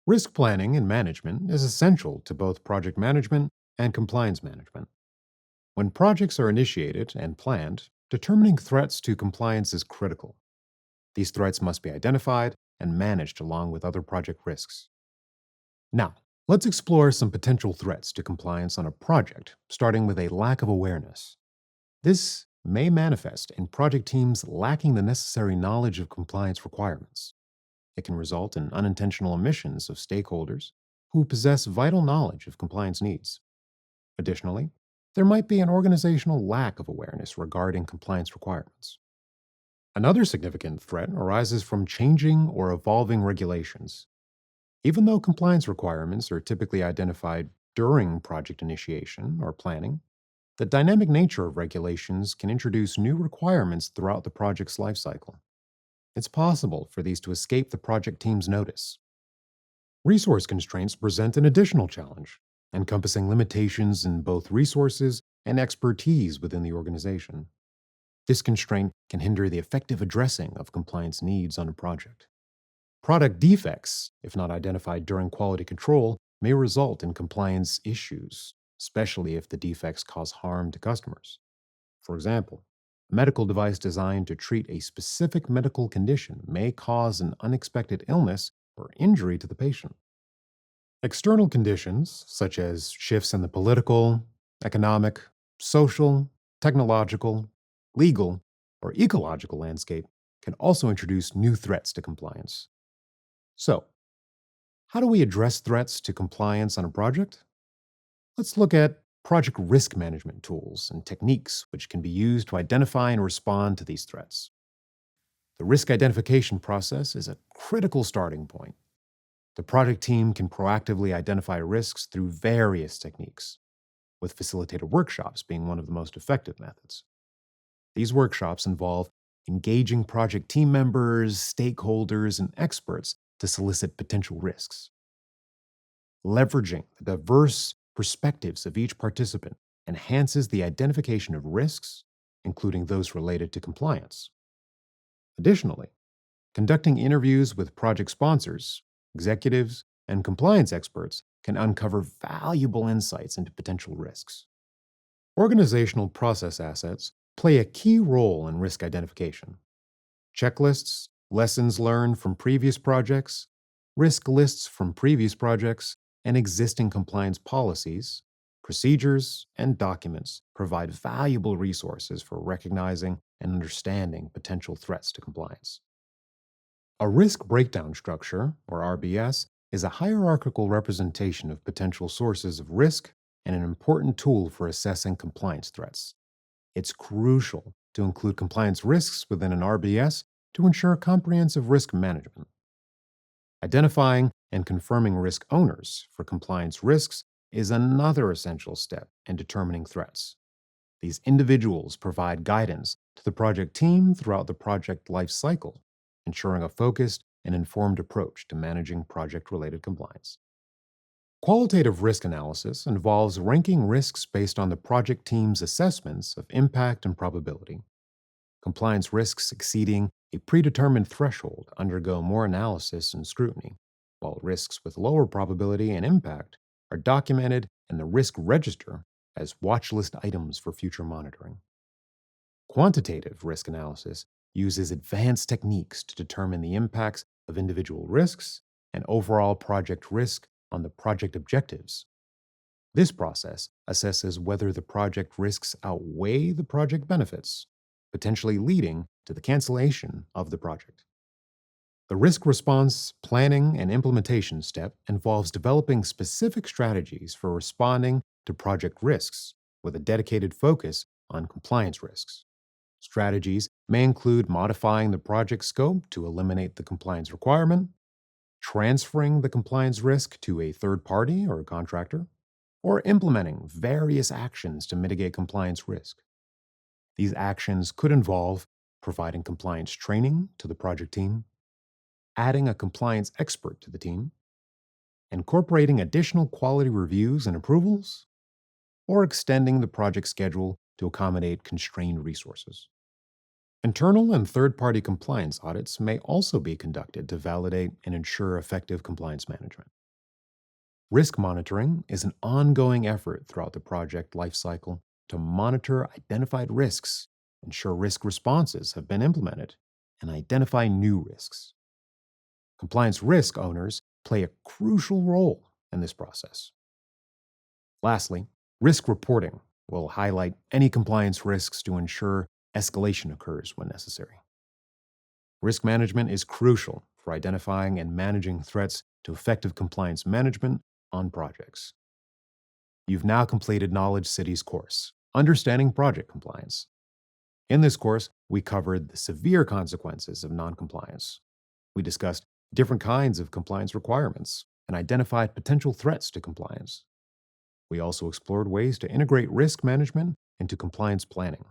Risk planning and management is essential to both project management and compliance management. When projects are initiated and planned, determining threats to compliance is critical. These threats must be identified and managed along with other project risks. Now, let's explore some potential threats to compliance on a project, starting with a lack of awareness. This may manifest in project teams lacking the necessary knowledge of compliance requirements. It can result in unintentional omissions of stakeholders who possess vital knowledge of compliance needs. Additionally, there might be an organizational lack of awareness regarding compliance requirements. Another significant threat arises from changing or evolving regulations. Even though compliance requirements are typically identified during project initiation or planning, the dynamic nature of regulations can introduce new requirements throughout the project's lifecycle. It's possible for these to escape the project team's notice. Resource constraints present an additional challenge, encompassing limitations in both resources and expertise within the organization. This constraint can hinder the effective addressing of compliance needs on a project. Product defects, if not identified during quality control, may result in compliance issues, especially if the defects cause harm to customers. For example, a medical device designed to treat a specific medical condition may cause an unexpected illness or injury to the patient. External conditions, such as shifts in the political, economic, social, technological, legal, or ecological landscape, can also introduce new threats to compliance. So, how do we address threats to compliance on a project? Let's look at project risk management tools and techniques which can be used to identify and respond to these threats. The risk identification process is a critical starting point. The project team can proactively identify risks through various techniques, with facilitated workshops being one of the most effective methods. These workshops involve engaging project team members, stakeholders, and experts to solicit potential risks. Leveraging the diverse perspectives of each participant enhances the identification of risks, including those related to compliance. Additionally, conducting interviews with project sponsors, executives, and compliance experts can uncover valuable insights into potential risks. Organizational process assets play a key role in risk identification. Checklists, lessons learned from previous projects, risk lists from previous projects, and existing compliance policies, procedures, and documents provide valuable resources for recognizing and understanding potential threats to compliance. A risk breakdown structure, or RBS, is a hierarchical representation of potential sources of risk and an important tool for assessing compliance threats. It's crucial to include compliance risks within an RBS to ensure comprehensive risk management. Identifying and confirming risk owners for compliance risks is another essential step in determining threats. These individuals provide guidance to the project team throughout the project life cycle, ensuring a focused and informed approach to managing project-related compliance. Qualitative risk analysis involves ranking risks based on the project team's assessments of impact and probability. Compliance risks exceeding a predetermined threshold undergo more analysis and scrutiny, while risks with lower probability and impact are documented in the risk register as watch list items for future monitoring. Quantitative risk analysis uses advanced techniques to determine the impacts of individual risks and overall project risk on the project objectives. This process assesses whether the project risks outweigh the project benefits, potentially leading to the cancellation of the project. The risk response, planning, and implementation step involves developing specific strategies for responding to project risks with a dedicated focus on compliance risks. Strategies may include modifying the project scope to eliminate the compliance requirement, transferring the compliance risk to a third party or a contractor, or implementing various actions to mitigate compliance risk. These actions could involve providing compliance training to the project team, adding a compliance expert to the team, incorporating additional quality reviews and approvals, or extending the project schedule to accommodate constrained resources. Internal and third-party compliance audits may also be conducted to validate and ensure effective compliance management. Risk monitoring is an ongoing effort throughout the project lifecycle to monitor identified risks, ensure risk responses have been implemented, and identify new risks. Compliance risk owners play a crucial role in this process. Lastly, risk reporting will highlight any compliance risks to ensure escalation occurs when necessary. Risk management is crucial for identifying and managing threats to effective compliance management on projects. You've now completed KnowledgeCity's course, Understanding Project Compliance. In this course, we covered the severe consequences of noncompliance. We discussed different kinds of compliance requirements and identified potential threats to compliance. We also explored ways to integrate risk management into compliance planning.